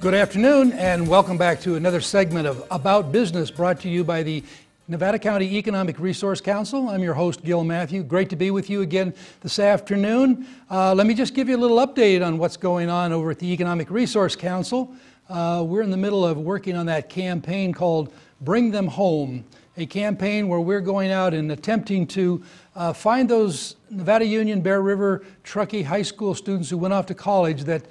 Good afternoon and welcome back to another segment of About Business brought to you by the Nevada County Economic Resource Council. I'm your host, Gil Mathew. Great to be with you again this afternoon. Let me just give you a little update on what's going on over at the Economic Resource Council. We're in the middle of working on that campaign called Bring Them Home, a campaign where we're going out and attempting to find those Nevada Union, Bear River, Truckee high school students who went off to college that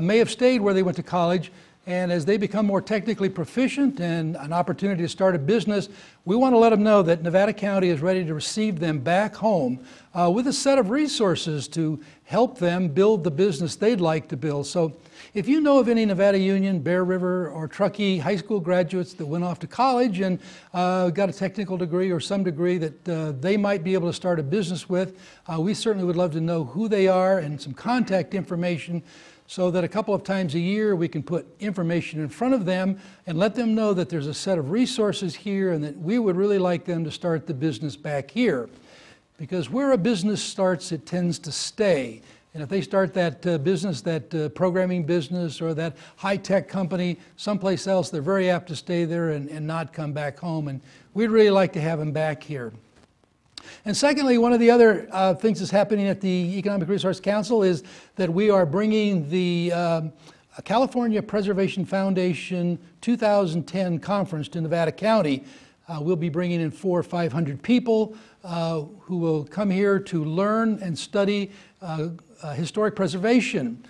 may have stayed where they went to college, and as they become more technically proficient and an opportunity to start a business, we want to let them know that Nevada County is ready to receive them back home with a set of resources to help them build the business they'd like to build. So if you know of any Nevada Union, Bear River, or Truckee high school graduates that went off to college and got a technical degree or some degree that they might be able to start a business with, we certainly would love to know who they are and some contact information, so that a couple of times a year we can put information in front of them and let them know that there's a set of resources here and that we would really like them to start the business back here. Because where a business starts, it tends to stay. And if they start that business, that programming business or that high-tech company someplace else, they're very apt to stay there and not come back home. And we'd really like to have them back here. And secondly, one of the other things that's happening at the Economic Resource Council is that we are bringing the California Preservation Foundation 2010 conference to Nevada County. We'll be bringing in 400 or 500 people who will come here to learn and study historic preservation.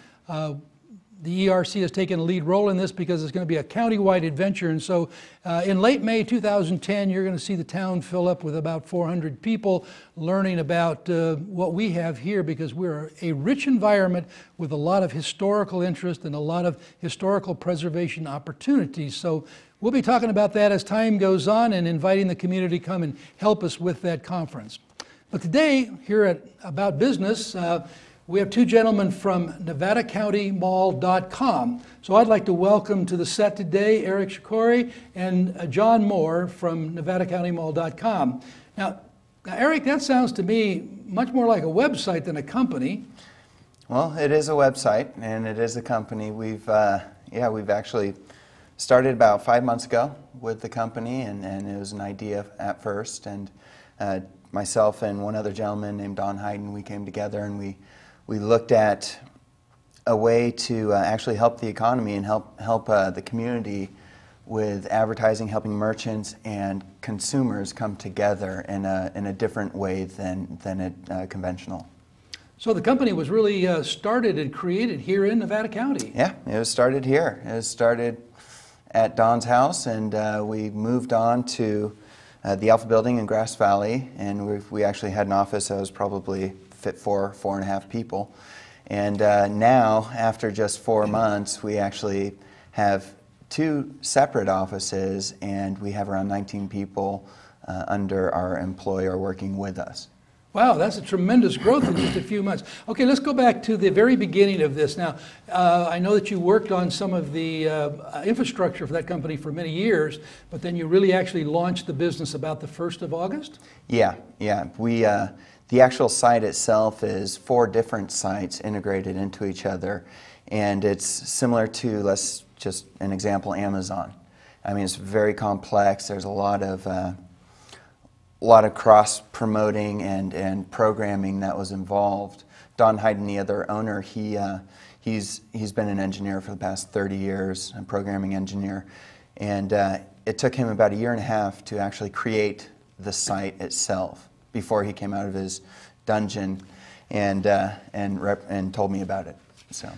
The ERC has taken a lead role in this because it's going to be a county-wide adventure, and so in late May 2010 you're going to see the town fill up with about 400 people learning about what we have here, because we're a rich environment with a lot of historical interest and a lot of historical preservation opportunities. So we'll be talking about that as time goes on and inviting the community to come and help us with that conference. But today, here at About Business, we have two gentlemen from NevadaCountyMall.com. So I'd like to welcome to the set today Eric Schikore and John Moore from NevadaCountyMall.com. Now, Eric, that sounds to me much more like a website than a company. Well, it is a website and it is a company. We've actually started about 5 months ago with the company, and it was an idea at first. And myself and one other gentleman named Don Hayden, we came together and we looked at a way to actually help the economy and help the community with advertising, helping merchants and consumers come together in a different way than conventional. So the company was really started and created here in Nevada County. Yeah, it was started here. It was started at Don's house, and we moved on to the Alpha Building in Grass Valley, and we actually had an office that was probably fit for 4.5 people. And now, after just 4 months, we actually have 2 separate offices, and we have around 19 people under our employer working with us. Wow, that's a tremendous growth in just a few months. Okay, let's go back to the very beginning of this. Now, I know that you worked on some of the infrastructure for that company for many years, but then you really actually launched the business about the 1st of August? Yeah. The actual site itself is 4 different sites integrated into each other, and it's similar to, let's just an example, Amazon. I mean, it's very complex. There's a lot of cross-promoting and programming that was involved. Don Hayden, the other owner, he's been an engineer for the past 30 years, a programming engineer, and it took him about 1.5 years to actually create the site itself before he came out of his dungeon and told me about it. So.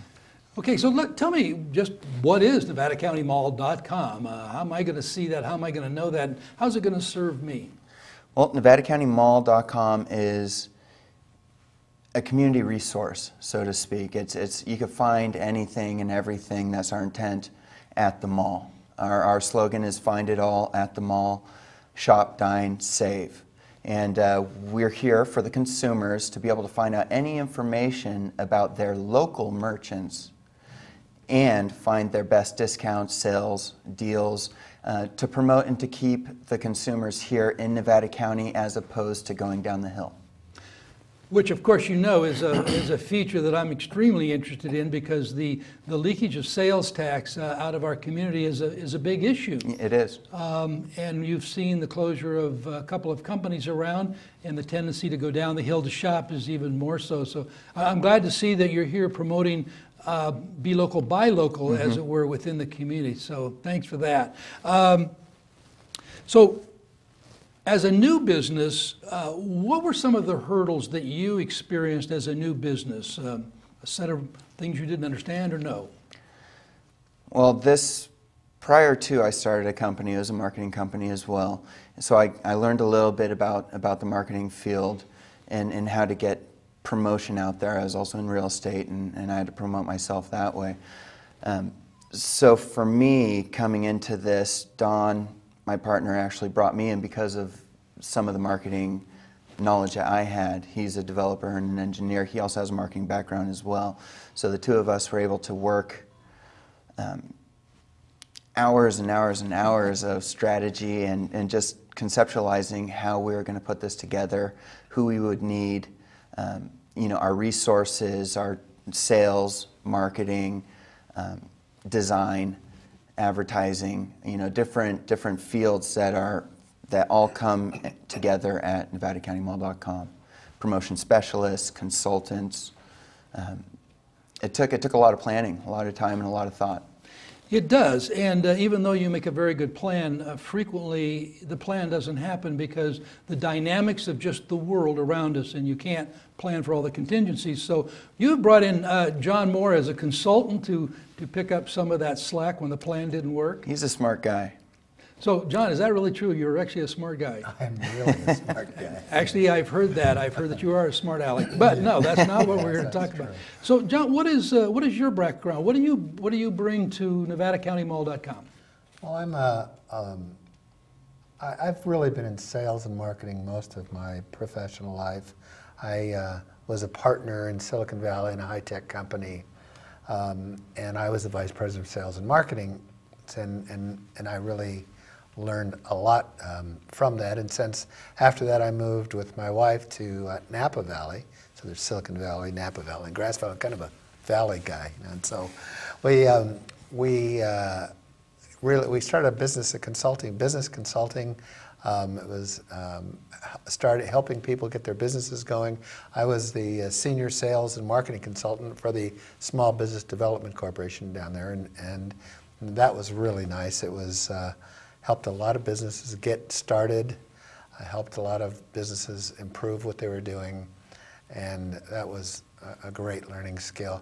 Okay, so tell me just what is NevadaCountyMall.com? How am I going to see that? How am I going to know that? How's it going to serve me? Well, NevadaCountyMall.com is a community resource, so to speak. You can find anything and everything. That's our intent at the mall. Our slogan is "Find it all at the mall, shop, dine, save." And we're here for the consumers to be able to find out any information about their local merchants and find their best discounts, sales, deals, to promote and to keep the consumers here in Nevada County as opposed to going down the hill. Which, of course, you know is a feature that I'm extremely interested in, because the leakage of sales tax out of our community is a big issue. It is. And you've seen the closure of a couple of companies around, and the tendency to go down the hill to shop is even more so. So I'm glad to see that you're here promoting be local, buy local, mm-hmm. as it were, within the community. So thanks for that. So as a new business, what were some of the hurdles that you experienced as a new business? A set of things you didn't understand or know? Well, prior to I started a company, it was a marketing company as well. So I learned a little bit about the marketing field and how to get promotion out there. I was also in real estate, and I had to promote myself that way. So for me, coming into this, Don, my partner, actually brought me in because of some of the marketing knowledge that I had. He's a developer and an engineer. He also has a marketing background as well. So the two of us were able to work hours and hours and hours of strategy and just conceptualizing how we were going to put this together, who we would need, our resources, our sales, marketing, design, advertising, different fields that all come together at NevadaCountyMall.com. Promotion specialists, consultants. It took a lot of planning, a lot of time, and a lot of thought. It does, and even though you make a very good plan, frequently the plan doesn't happen because the dynamics of just the world around us, and you can't plan for all the contingencies. So you brought in John Moore as a consultant to pick up some of that slack when the plan didn't work. He's a smart guy. So, John, is that really true? You're actually a smart guy. I'm really a smart guy. Actually, I've heard that. I've heard that you are a smart aleck. But no, that's not what we're here to talk about. So, John, what is your background? What do you bring to NevadaCountyMall.com? Well, I've really been in sales and marketing most of my professional life. I was a partner in Silicon Valley in a high-tech company, and I was the vice president of sales and marketing, and I really learned a lot from that. And since after that I moved with my wife to Napa Valley, so there's Silicon Valley, Napa Valley, and Grass Valley. I'm kind of a valley guy, and so we started a business of consulting. Business consulting, it was started helping people get their businesses going. I was the senior sales and marketing consultant for the Small Business Development Corporation down there, and that was really nice. It was helped a lot of businesses get started. I helped a lot of businesses improve what they were doing, and that was a great learning skill.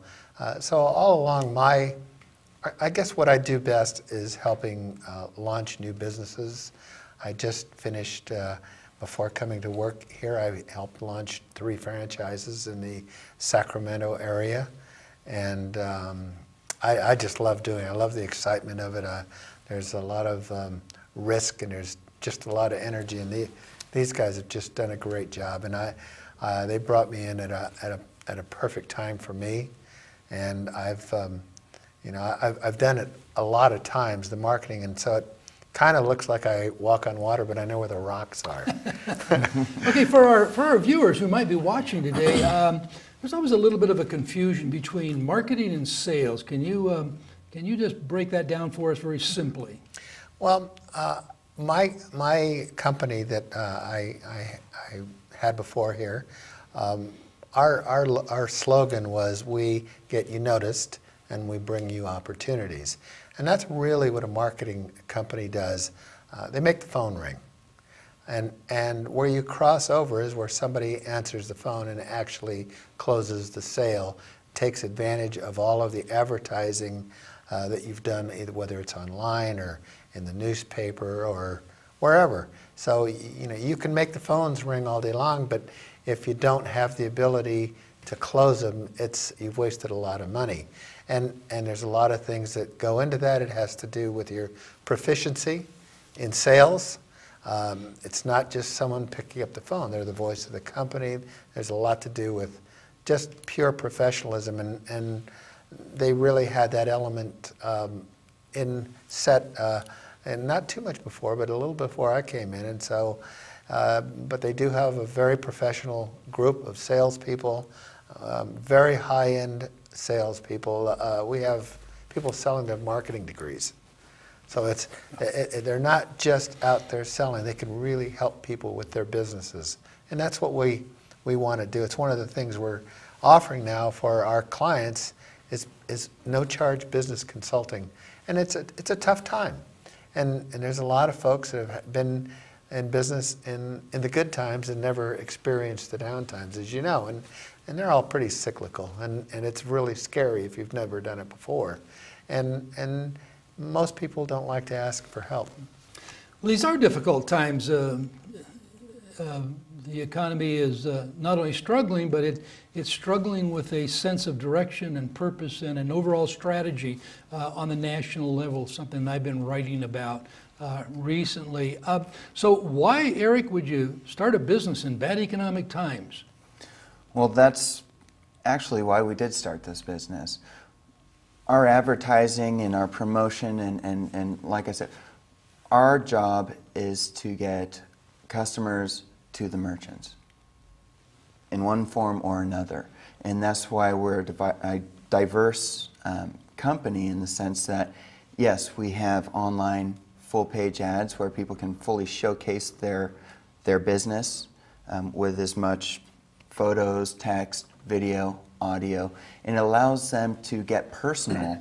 So all along, I guess what I do best is helping launch new businesses. I just finished, before coming to work here, I helped launch 3 franchises in the Sacramento area, and I just love doing it. I love the excitement of it. There's a lot of risk, and there's just a lot of energy, and these guys have just done a great job. And they brought me in at a perfect time for me, and I've done it a lot of times, the marketing, and so it kind of looks like I walk on water, but I know where the rocks are. Okay, for our viewers who might be watching today, there's always a little bit of a confusion between marketing and sales. Can you just break that down for us very simply? Well, my company that I had before here, our slogan was, "We get you noticed and we bring you opportunities," and that's really what a marketing company does. They make the phone ring. And where you cross over is where somebody answers the phone and actually closes the sale, takes advantage of all of the advertising that you've done, either whether it's online or in the newspaper or wherever. So you can make the phones ring all day long, but if you don't have the ability to close them, you've wasted a lot of money. And there's a lot of things that go into that. It has to do with your proficiency in sales. It's not just someone picking up the phone. They're the voice of the company. There's a lot to do with just pure professionalism, and they really had that element in set, and not too much before, but a little before I came in. And so but they do have a very professional group of salespeople, very high-end salespeople. We have people selling their marketing degrees. So they're not just out there selling. They can really help people with their businesses. And that's what we want to do. It's one of the things we're offering now for our clients is no-charge business consulting. And it's a tough time. And there's a lot of folks that have been in business in the good times and never experienced the down times, as you know. And they're all pretty cyclical. And it's really scary if you've never done it before. And most people don't like to ask for help. Well, these are difficult times. The economy is not only struggling, but it's struggling with a sense of direction and purpose and an overall strategy on the national level, something I've been writing about recently. So why, Eric, would you start a business in bad economic times? Well, that's actually why we did start this business. Our advertising and our promotion and like I said, our job is to get customers to the merchants in one form or another. And that's why we're a diverse company in the sense that, yes, we have online full-page ads where people can fully showcase their business with as much photos, text, video, audio, and it allows them to get personal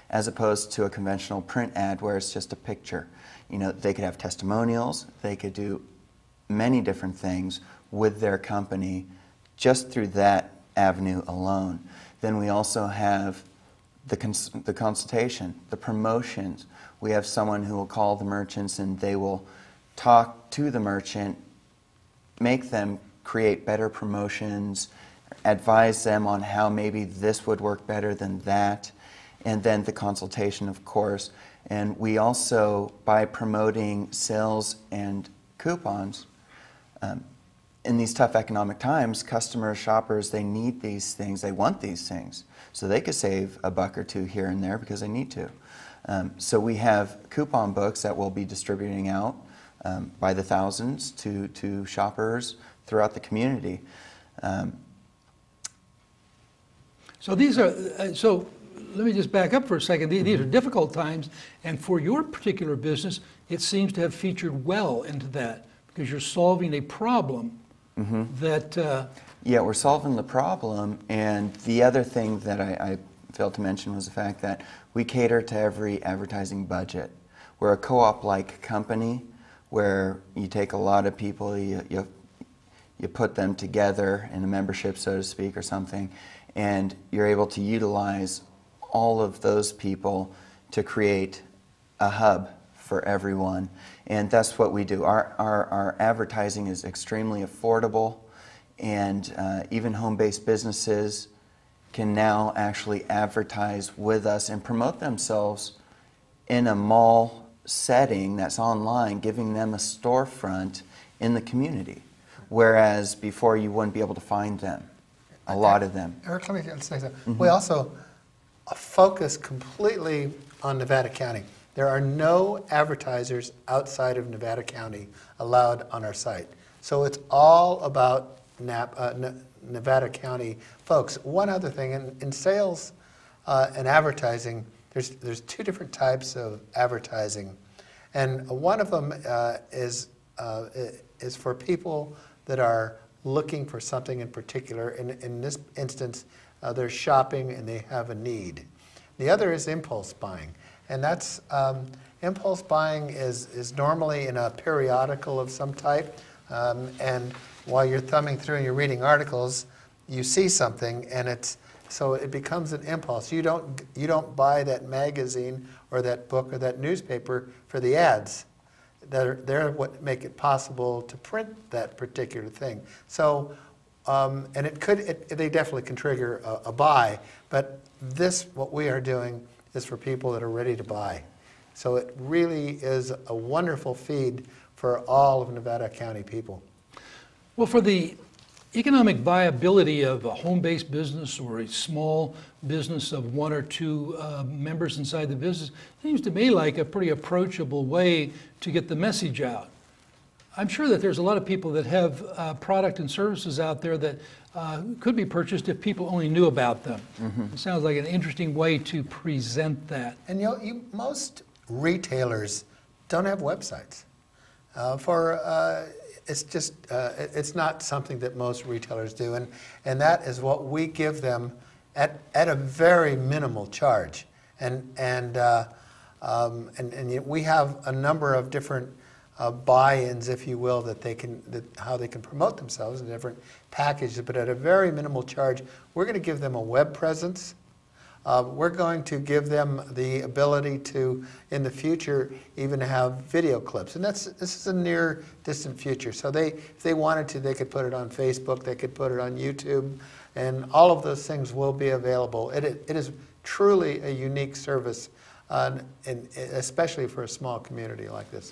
as opposed to a conventional print ad where it's just a picture. You know, they could have testimonials, they could do many different things with their company just through that avenue alone. Then we also have the consultation, the promotions. We have someone who will call the merchants and they will talk to the merchant, make them create better promotions, advise them on how maybe this would work better than that, and then the consultation, of course. And we also, by promoting sales and coupons, in these tough economic times, customers, shoppers, they need these things, they want these things. So they could save a buck or two here and there because they need to. So we have coupon books that we'll be distributing out by the thousands to shoppers throughout the community. So these are, so let me just back up for a second. These are difficult times, and for your particular business, it seems to have featured well into that because you're solving a problem that... Yeah, we're solving the problem, and the other thing that I failed to mention was the fact that we cater to every advertising budget. We're a co-op-like company where you take a lot of people, you put them together in a membership, so to speak, or something, and you're able to utilize all of those people to create a hub for everyone. And that's what we do. Our advertising is extremely affordable, and even home-based businesses can now actually advertise with us and promote themselves in a mall setting that's online, giving them a storefront in the community, whereas before you wouldn't be able to find them, a lot of them. Eric, let me say something. We also focus completely on Nevada County. There are no advertisers outside of Nevada County allowed on our site. So it's all about Nevada County folks. One other thing, in sales and advertising, there's two different types of advertising. And one of them is for people that are looking for something in particular. In this instance, they're shopping and they have a need. The other is impulse buying. And that's, impulse buying is normally in a periodical of some type. And while you're thumbing through and you're reading articles, you see something and so it becomes an impulse. You don't buy that magazine or that book or that newspaper for the ads. They're what make it possible to print that particular thing. So, and they definitely can trigger a buy, but what we are doing is for people that are ready to buy. So it really is a wonderful feed for all of Nevada County people. Well, for the economic viability of a home-based business or a small business of one or two members inside the business, seems to me like a pretty approachable way to get the message out. I'm sure that there's a lot of people that have product and services out there that could be purchased if people only knew about them. It sounds like an interesting way to present that. And most retailers don't have websites. It's just it's not something that most retailers do, and that is what we give them at a very minimal charge. And we have a number of different buy-ins, if you will, how they can promote themselves in different packages, but at a very minimal charge. We're going to give them a web presence. We're going to give them the ability to, in the future, even have video clips. And this is a near distant future. So if they wanted to, they could put it on Facebook, they could put it on YouTube, and all of those things will be available. It is truly a unique service, especially for a small community like this.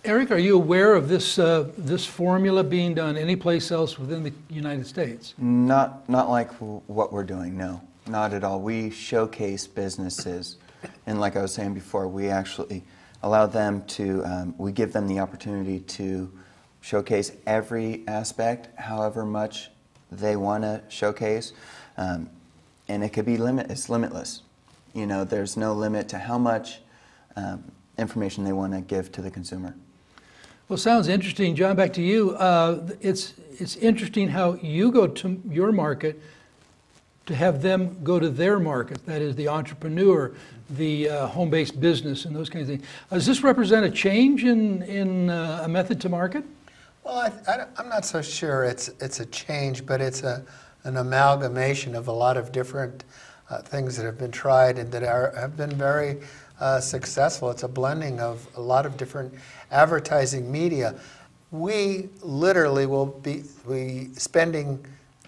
Eric, are you aware of this formula being done anyplace else within the United States? Not like what we're doing, no. Not at all. We showcase businesses, and like I was saying before, we actually allow them to, we give them the opportunity to showcase every aspect, however much they want to showcase, and it could be it's limitless. You know, there's no limit to how much information they want to give to the consumer. Well, sounds interesting. John, back to you. It's interesting how you go to your market to have them go to their market, that is the entrepreneur, the home-based business, and those kinds of things. Does this represent a change in a method to market? Well, I'm not so sure it's a change, but it's an amalgamation of a lot of different things that have been tried and that have been very successful. It's a blending of a lot of different advertising media. We literally will be spending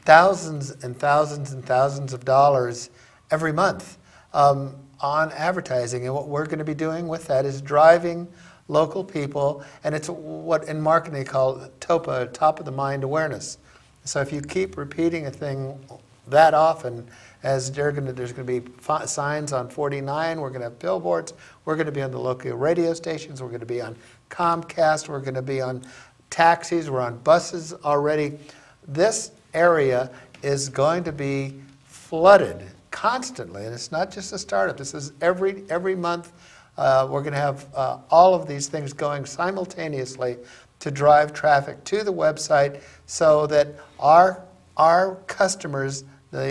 thousands and thousands and thousands of dollars every month on advertising, and what we're going to be doing with that is driving local people, and it's what in marketing they call TOPA, top of the mind awareness. So if you keep repeating a thing that often, as there's going to be signs on 49, we're going to have billboards, we're going to be on the local radio stations, we're going to be on Comcast, we're going to be on taxis, we're on buses already. This area is going to be flooded constantly, and it's not just a startup. This is every month. We're going to have all of these things going simultaneously to drive traffic to the website, so that our customers,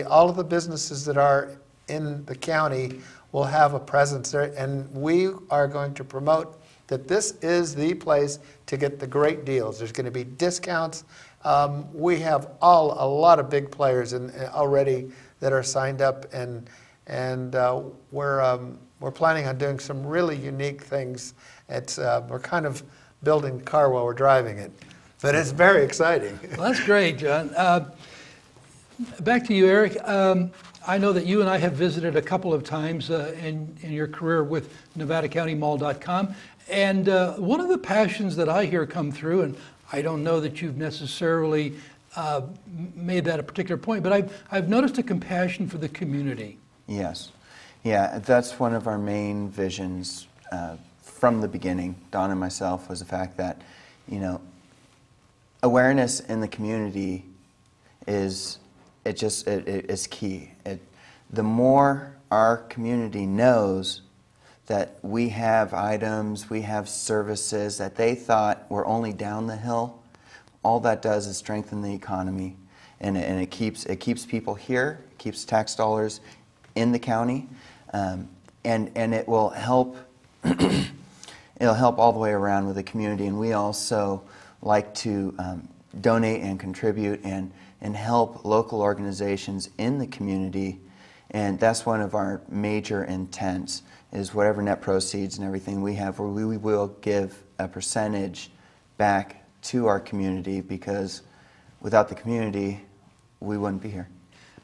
all of the businesses that are in the county, will have a presence there, and we are going to promote that this is the place to get the great deals. There's going to be discounts. We have a lot of big players already that are signed up, and we're planning on doing some really unique things. We're kind of building the car while we're driving it, but it's very exciting. Well, that's great, John. Back to you, Eric. I know that you and I have visited a couple of times in your career with NevadaCountyMall.com, and one of the passions that I hear come through, and I don't know that you've necessarily made that a particular point, but I've noticed a compassion for the community. Yes. Yeah, that's one of our main visions from the beginning, Don and myself, was the fact that, you know, awareness in the community is key. The more our community knows that we have items, we have services that they thought were only down the hill, all that does is strengthen the economy, and it keeps people here, it keeps tax dollars in the county, and it will help. It'll help all the way around with the community, and we also like to donate and contribute and help local organizations in the community, and that's one of our major intents, is whatever net proceeds and everything we have, where we will give a percentage back to our community, because without the community, we wouldn't be here.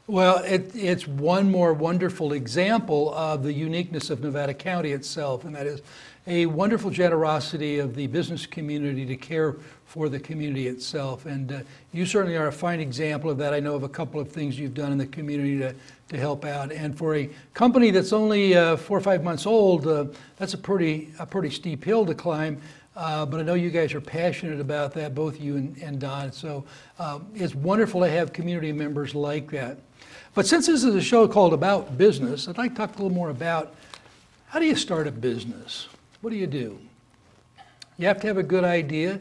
Well, it's one more wonderful example of the uniqueness of Nevada County itself, and that is a wonderful generosity of the business community to care for the community itself. And you certainly are a fine example of that. I know of a couple of things you've done in the community to help out. And for a company that's only 4 or 5 months old, that's a pretty steep hill to climb. but I know you guys are passionate about that, both you and Don. So it's wonderful to have community members like that. But since this is a show called About Business, I'd like to talk a little more about how do you start a business? What do? You have to have a good idea,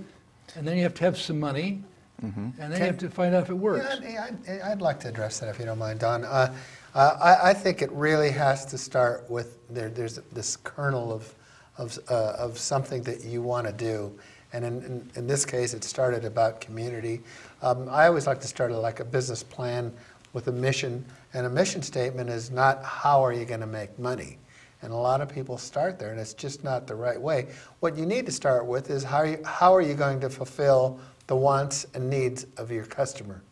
and then you have to have some money, and then you have to find out if it works. Yeah, I'd like to address that if you don't mind, Don. I think it really has to start with there's this kernel of something that you want to do, and in this case, it started about community. I always like to start like a business plan with a mission, and a mission statement is not how are you going to make money. And a lot of people start there, and it's just not the right way. What you need to start with is how are you going to fulfill the wants and needs of your customer.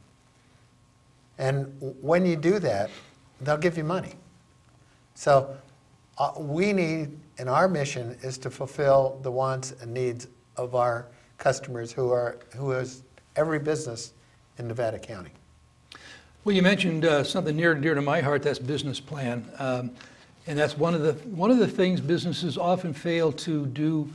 And when you do that, they'll give you money. So we need, and our mission is to fulfill the wants and needs of our customers who is every business in Nevada County. Well, you mentioned something near and dear to my heart, that's business plan. And that's one of the things businesses often fail to do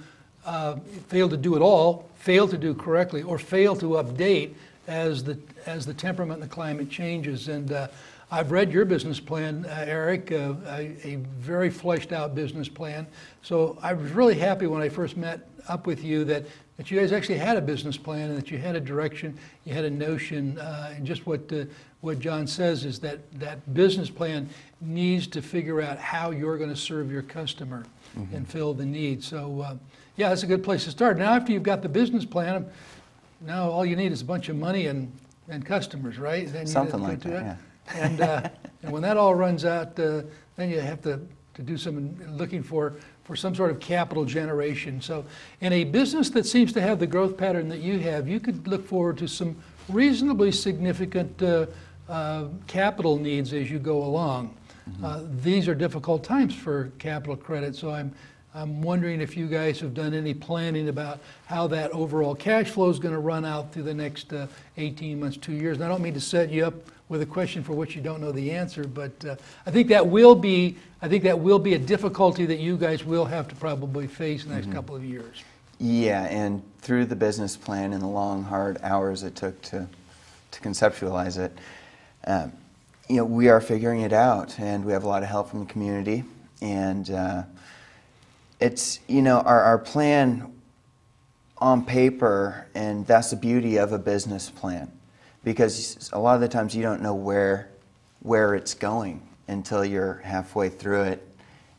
at all, fail to do correctly, or fail to update as the temperament and the climate changes. And I've read your business plan, Eric, a very fleshed out business plan. So I was really happy when I first met up with you that you guys actually had a business plan and that you had a direction, you had a notion, and just what John says is that business plan needs to figure out how you're going to serve your customer and fill the need. So yeah, that's a good place to start. Now after you've got the business plan, now all you need is a bunch of money and customers, right? Then something like that, yeah. And when that all runs out, then you have to do some looking for some sort of capital generation. So in a business that seems to have the growth pattern that you have, you could look forward to some reasonably significant capital needs as you go along. These are difficult times for capital credit, so I'm wondering if you guys have done any planning about how that overall cash flow is going to run out through the next 18 months, 2 years. And I don't mean to set you up with a question for which you don't know the answer, but I think that will be a difficulty that you guys will have to probably face in the next couple of years. Yeah, and through the business plan and the long, hard hours it took to conceptualize it, we are figuring it out, and we have a lot of help from the community. And it's, our plan on paper, and that's the beauty of a business plan, because a lot of the times you don't know where it's going until you're halfway through it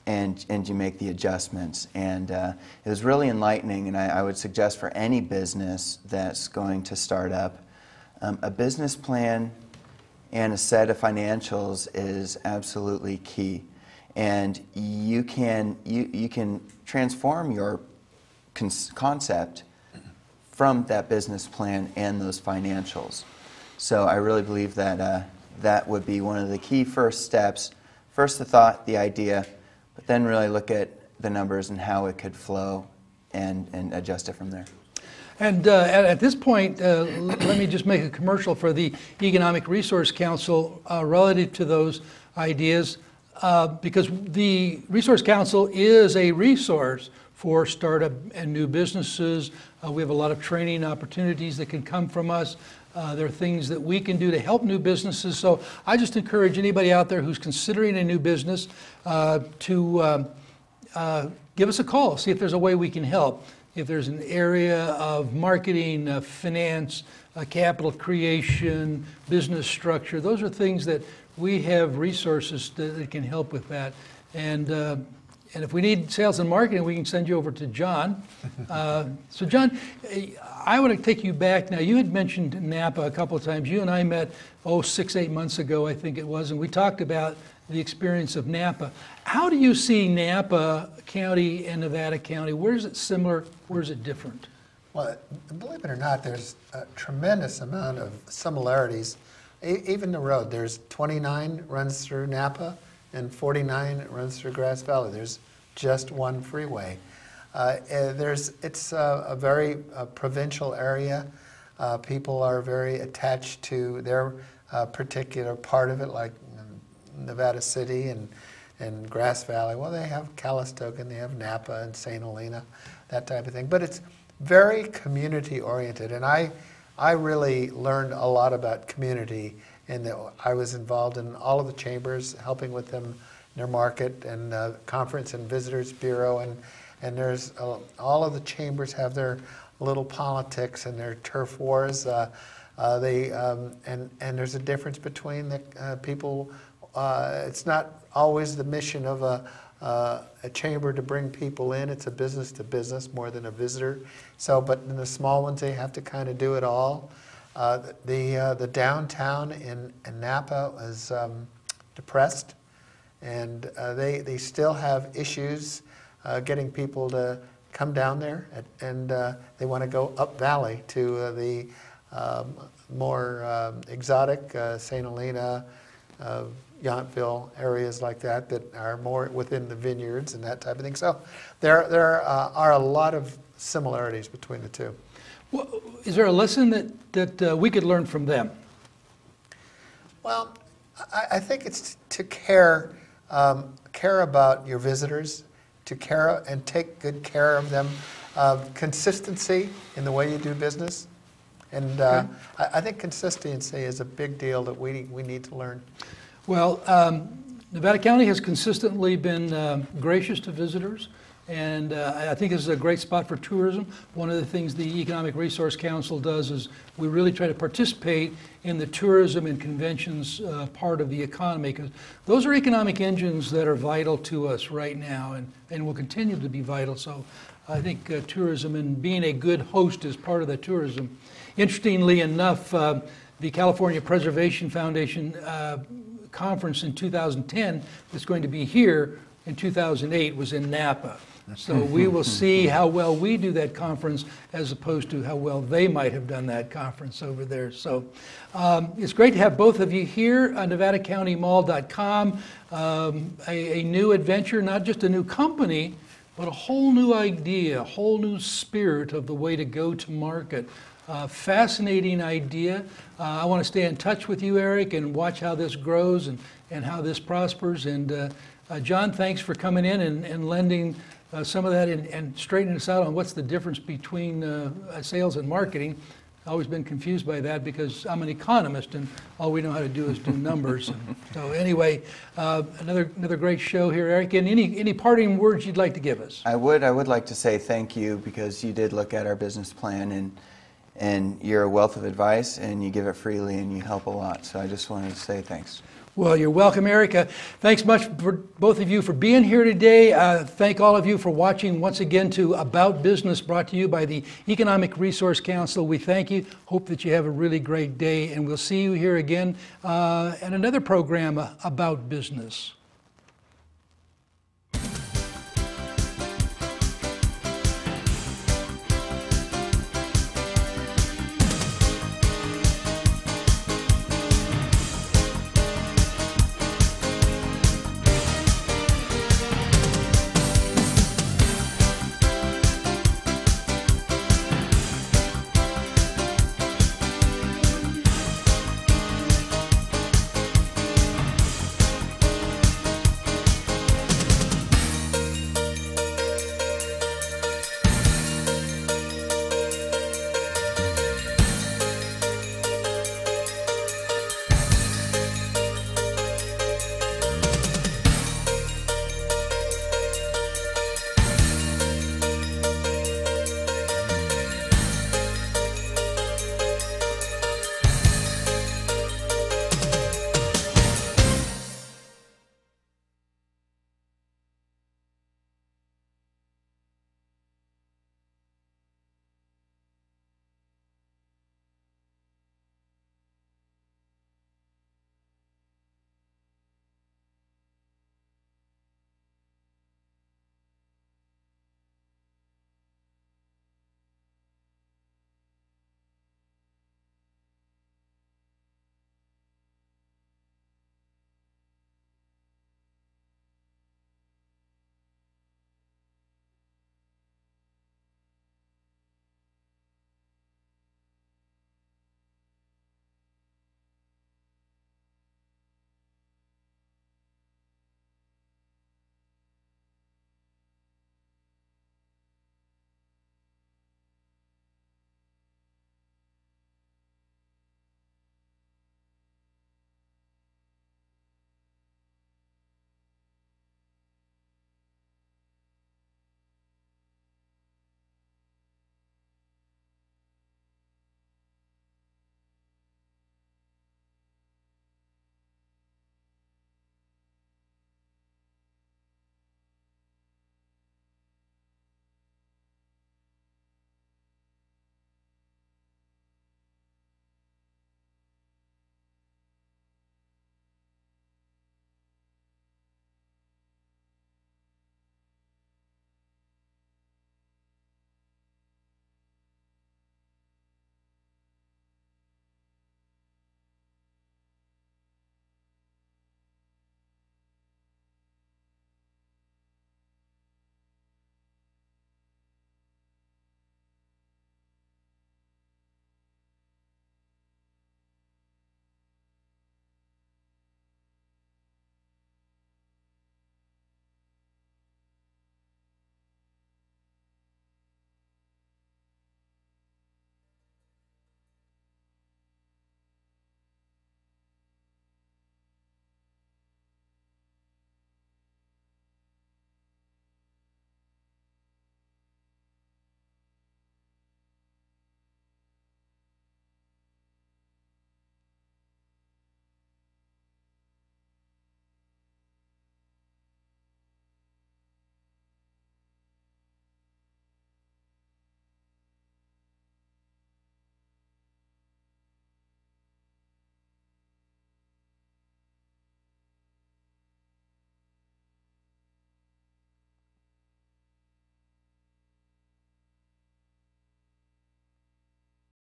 and you make the adjustments. And it was really enlightening, and I would suggest for any business that's going to start up, a business plan and a set of financials is absolutely key. And you can transform your concept from that business plan and those financials. So I really believe that that would be one of the key first steps. First the thought, the idea, but then really look at the numbers and how it could flow and adjust it from there. And at this point, let me just make a commercial for the Economic Resource Council relative to those ideas, because the Resource Council is a resource for startup and new businesses. We have a lot of training opportunities that can come from us. There are things that we can do to help new businesses. So I just encourage anybody out there who's considering a new business to give us a call, see if there's a way we can help. If there's an area of marketing, finance, capital creation, business structure, those are things that we have resources that can help with that. And if we need sales and marketing, we can send you over to John. So John, I want to take you back. Now, you had mentioned Napa a couple of times. You and I met, 6-8 months ago, I think it was, and we talked about the experience of Napa. How do you see Napa County and Nevada County? Where is it similar? Where is it different? Well, believe it or not, there's a tremendous amount of similarities. Even the road, there's 29 runs through Napa and 49 runs through Grass Valley. There's just one freeway. It's a very provincial area. People are very attached to their particular part of it, like Nevada City and Grass Valley. Well, they have Calistoga and they have Napa and St. Helena. that type of thing. But it's very community oriented, and I really learned a lot about community, and I was involved in all of the chambers, helping with them in their market and conference and visitors bureau, and there's all of the chambers have their little politics and their turf wars. And there's a difference between the people. It's not always the mission of a chamber to bring people in. It's a business to business more than a visitor. So, but in the small ones, they have to kind of do it all. The downtown in Napa is depressed, and they still have issues getting people to come down there, and they want to go up valley to the more exotic St. Helena, Yountville areas like that are more within the vineyards and that type of thing. So there are a lot of similarities between the two. Well, is there a lesson that we could learn from them? Well, I think it's to care about your visitors, to care and take good care of them, consistency in the way you do business. And Okay. I think consistency is a big deal that we need to learn. Well, Nevada County has consistently been gracious to visitors, and I think this is a great spot for tourism. One of the things the Economic Resource Council does is we really try to participate in the tourism and conventions part of the economy, because those are economic engines that are vital to us right now and will continue to be vital. So I think tourism and being a good host is part of the tourism. Interestingly enough, the California Preservation Foundation conference in 2010 that's going to be here in 2008 was in Napa. So we will see how well we do that conference as opposed to how well they might have done that conference over there. So it's great to have both of you here on NevadaCountyMall.com. A new adventure, not just a new company, but a whole new idea, a whole new spirit of the way to go to market. Fascinating idea. I want to stay in touch with you, Eric, and watch how this grows and how this prospers. And John, thanks for coming in and lending some of that and straightening us out on what's the difference between sales and marketing. I've always been confused by that because I'm an economist and all we know how to do is do numbers. So anyway, another great show here, Eric. And any parting words you'd like to give us? I would like to say thank you, because you did look at our business plan, and you're a wealth of advice, and you give it freely, and you help a lot. So I just wanted to say thanks. Well, you're welcome, Eric. Thanks much for both of you for being here today. Thank all of you for watching once again to About Business, brought to you by the Economic Resource Council. We thank you. Hope that you have a really great day, and we'll see you here again at another program about business.